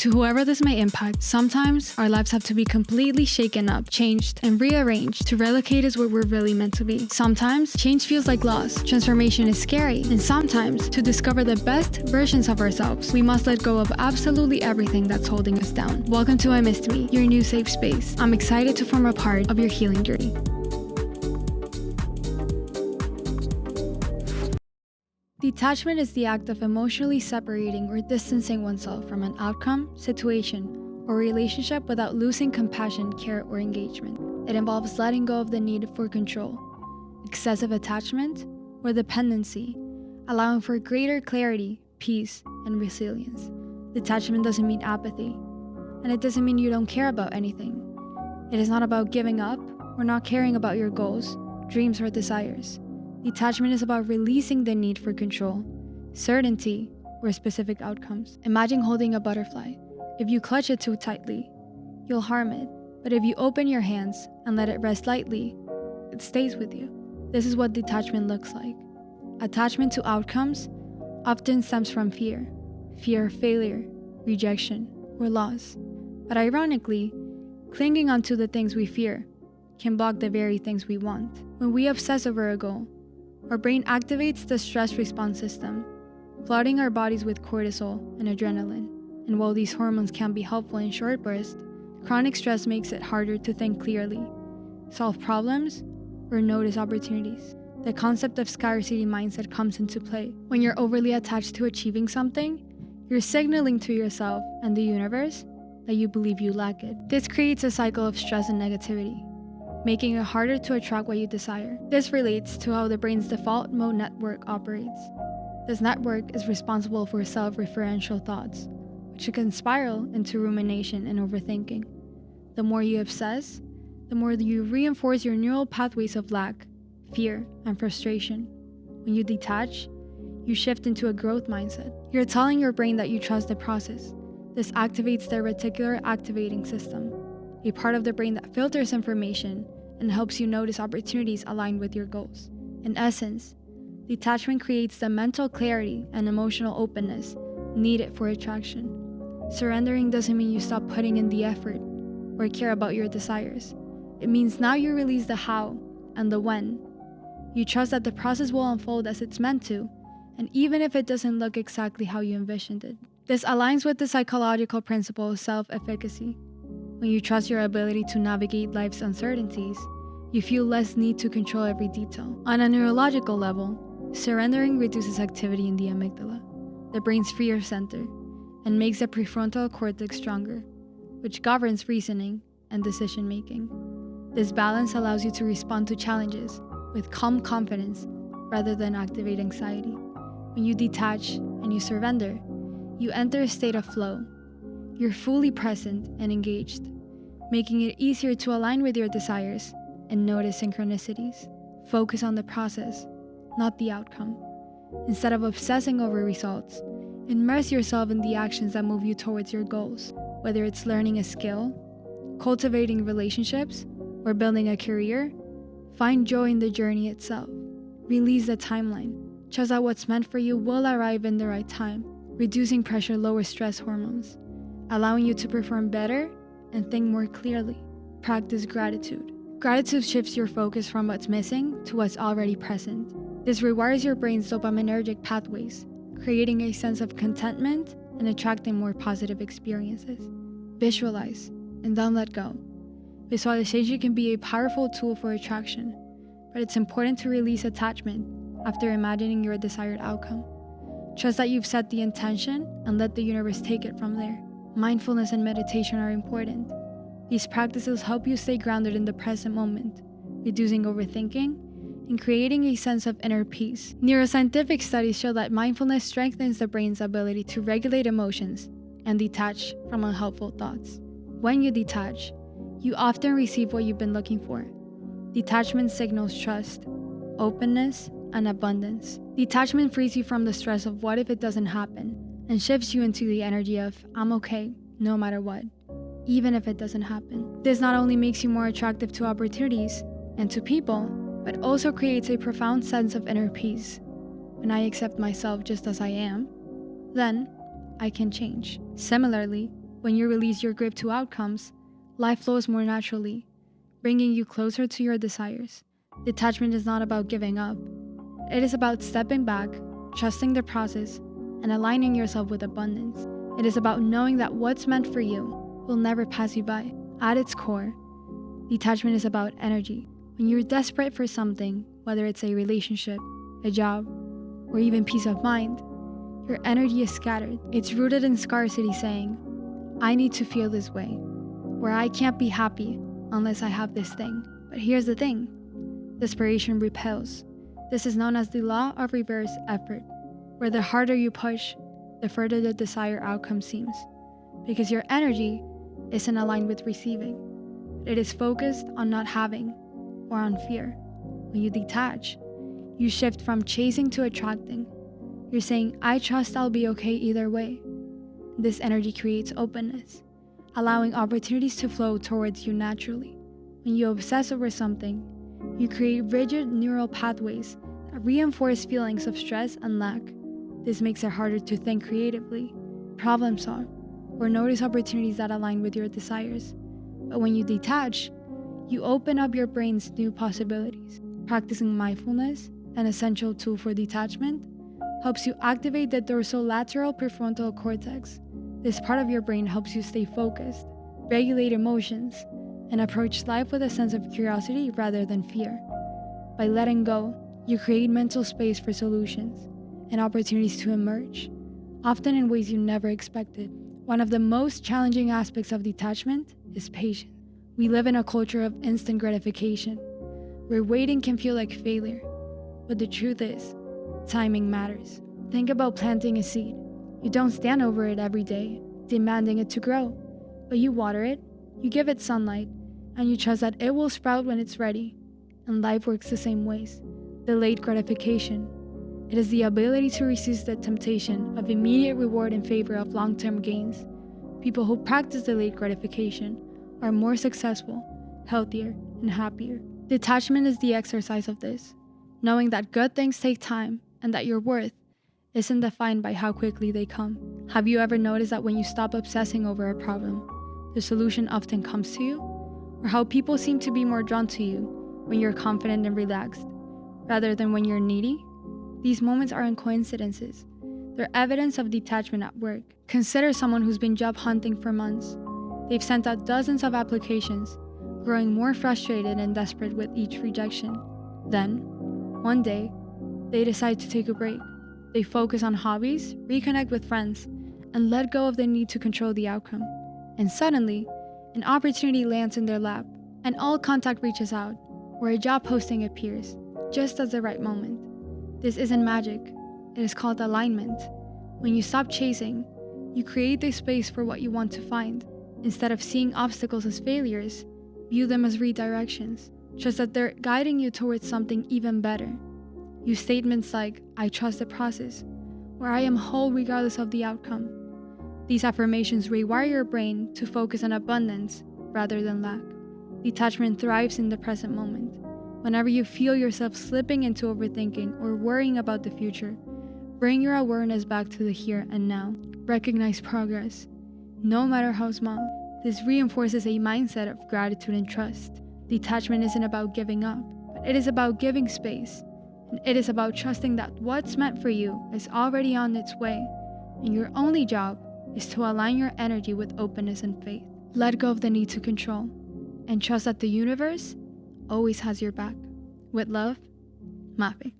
To whoever this may impact, sometimes our lives have to be completely shaken up, changed, and rearranged to relocate us where we're really meant to be. Sometimes, change feels like loss, transformation is scary, and sometimes, to discover the best versions of ourselves, we must let go of absolutely everything that's holding us down. Welcome to I Missed Me, your new safe space. I'm excited to form a part of your healing journey. Detachment is the act of emotionally separating or distancing oneself from an outcome, situation, or relationship without losing compassion, care, or engagement. It involves letting go of the need for control, excessive attachment, or dependency, allowing for greater clarity, peace, and resilience. Detachment doesn't mean apathy, and it doesn't mean you don't care about anything. It is not about giving up or not caring about your goals, dreams, or desires. Detachment is about releasing the need for control, certainty, or specific outcomes. Imagine holding a butterfly. If you clutch it too tightly, you'll harm it. But if you open your hands and let it rest lightly, it stays with you. This is what detachment looks like. Attachment to outcomes often stems from fear of failure, rejection, or loss. But ironically, clinging onto the things we fear can block the very things we want. When we obsess over a goal, our brain activates the stress response system, flooding our bodies with cortisol and adrenaline. And while these hormones can be helpful in short bursts, chronic stress makes it harder to think clearly, solve problems, or notice opportunities. The concept of scarcity mindset comes into play. When you're overly attached to achieving something, you're signaling to yourself and the universe that you believe you lack it. This creates a cycle of stress and negativity, making it harder to attract what you desire. This relates to how the brain's default mode network operates. This network is responsible for self-referential thoughts, which can spiral into rumination and overthinking. The more you obsess, the more you reinforce your neural pathways of lack, fear, and frustration. When you detach, you shift into a growth mindset. You're telling your brain that you trust the process. This activates the reticular activating system, a part of the brain that filters information and helps you notice opportunities aligned with your goals. In essence, detachment creates the mental clarity and emotional openness needed for attraction. Surrendering doesn't mean you stop putting in the effort or care about your desires. It means now you release the how and the when. You trust that the process will unfold as it's meant to, and even if it doesn't look exactly how you envisioned it. This aligns with the psychological principle of self-efficacy. When you trust your ability to navigate life's uncertainties, you feel less need to control every detail. On a neurological level, surrendering reduces activity in the amygdala, the brain's fear center, and makes the prefrontal cortex stronger, which governs reasoning and decision-making. This balance allows you to respond to challenges with calm confidence rather than activate anxiety. When you detach and you surrender, you enter a state of flow. You're fully present and engaged, making it easier to align with your desires and notice synchronicities. Focus on the process, not the outcome. Instead of obsessing over results, immerse yourself in the actions that move you towards your goals. Whether it's learning a skill, cultivating relationships, or building a career, find joy in the journey itself. Release the timeline. Trust that what's meant for you will arrive in the right time. Reducing pressure lowers stress hormones, allowing you to perform better and think more clearly. Practice gratitude. Gratitude shifts your focus from what's missing to what's already present. This rewires your brain's dopaminergic pathways, creating a sense of contentment and attracting more positive experiences. Visualize and don't let go. Visualization can be a powerful tool for attraction, but it's important to release attachment after imagining your desired outcome. Trust that you've set the intention and let the universe take it from there. Mindfulness and meditation are important. These practices help you stay grounded in the present moment, reducing overthinking and creating a sense of inner peace. Neuroscientific studies show that mindfulness strengthens the brain's ability to regulate emotions and detach from unhelpful thoughts. When you detach, you often receive what you've been looking for. Detachment signals trust, openness, and abundance. Detachment frees you from the stress of what if it doesn't happen and shifts you into the energy of I'm okay no matter what, even if it doesn't happen. This not only makes you more attractive to opportunities and to people, but also creates a profound sense of inner peace. When I accept myself just as I am, then I can change. Similarly, When you release your grip to outcomes, life flows more naturally, bringing you closer to your desires. Detachment is not about giving up. It is about stepping back, trusting the process, and aligning yourself with abundance. It is about knowing that what's meant for you will never pass you by. At its core, detachment is about energy. When you're desperate for something, whether it's a relationship, a job, or even peace of mind, your energy is scattered. It's rooted in scarcity, saying, I need to feel this way, or I can't be happy unless I have this thing. But here's the thing, desperation repels. This is known as the law of reverse effort, where the harder you push, the further the desired outcome seems, because your energy isn't aligned with receiving. It is focused on not having or on fear. When you detach, you shift from chasing to attracting. You're saying, I trust I'll be okay either way. This energy creates openness, allowing opportunities to flow towards you naturally. When you obsess over something, you create rigid neural pathways that reinforce feelings of stress and lack. This makes it harder to think creatively, problem solve, or notice opportunities that align with your desires. But when you detach, you open up your brain's new possibilities. Practicing mindfulness, an essential tool for detachment, helps you activate the dorsolateral prefrontal cortex. This part of your brain helps you stay focused, regulate emotions, and approach life with a sense of curiosity rather than fear. By letting go, you create mental space for solutions and opportunities to emerge, often in ways you never expected. One of the most challenging aspects of detachment is patience. We live in a culture of instant gratification, where waiting can feel like failure. But the truth is, timing matters. Think about planting a seed. You don't stand over it every day, demanding it to grow, but you water it, you give it sunlight, and you trust that it will sprout when it's ready. And life works the same ways. Delayed gratification. It is the ability to resist the temptation of immediate reward in favor of long-term gains. People who practice delayed gratification are more successful, healthier, and happier. Detachment is the exercise of this, knowing that good things take time and that your worth isn't defined by how quickly they come. Have you ever noticed that when you stop obsessing over a problem, the solution often comes to you? Or how people seem to be more drawn to you when you're confident and relaxed, rather than when you're needy? These moments aren't coincidences. They're evidence of detachment at work. Consider someone who's been job hunting for months. They've sent out dozens of applications, growing more frustrated and desperate with each rejection. Then, one day, they decide to take a break. They focus on hobbies, reconnect with friends, and let go of the need to control the outcome. And suddenly, an opportunity lands in their lap. An old contact reaches out, or a job posting appears, just at the right moment. This isn't magic. It is called alignment. When you stop chasing, you create the space for what you want to find. Instead of seeing obstacles as failures, view them as redirections. Trust that they're guiding you towards something even better. Use statements like, I trust the process, or I am whole regardless of the outcome. These affirmations rewire your brain to focus on abundance rather than lack. Detachment thrives in the present moment. Whenever you feel yourself slipping into overthinking or worrying about the future, bring your awareness back to the here and now. Recognize progress, no matter how small. This reinforces a mindset of gratitude and trust. Detachment isn't about giving up, but it is about giving space. And it is about trusting that what's meant for you is already on its way, and your only job is to align your energy with openness and faith. Let go of the need to control, and trust that the universe always has your back. With love, Mafe.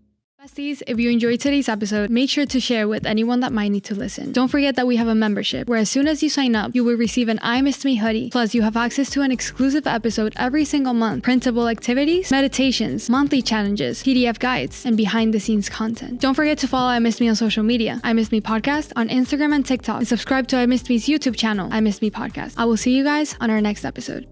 Besties, if you enjoyed today's episode, make sure to share with anyone that might need to listen. Don't forget that we have a membership where as soon as you sign up, you will receive an I Missed Me hoodie. Plus, you have access to an exclusive episode every single month, printable activities, meditations, monthly challenges, PDF guides, and behind the scenes content. Don't forget to follow I Missed Me on social media, I Missed Me Podcast on Instagram and TikTok, and subscribe to I Missed Me's YouTube channel, I Missed Me Podcast. I will see you guys on our next episode.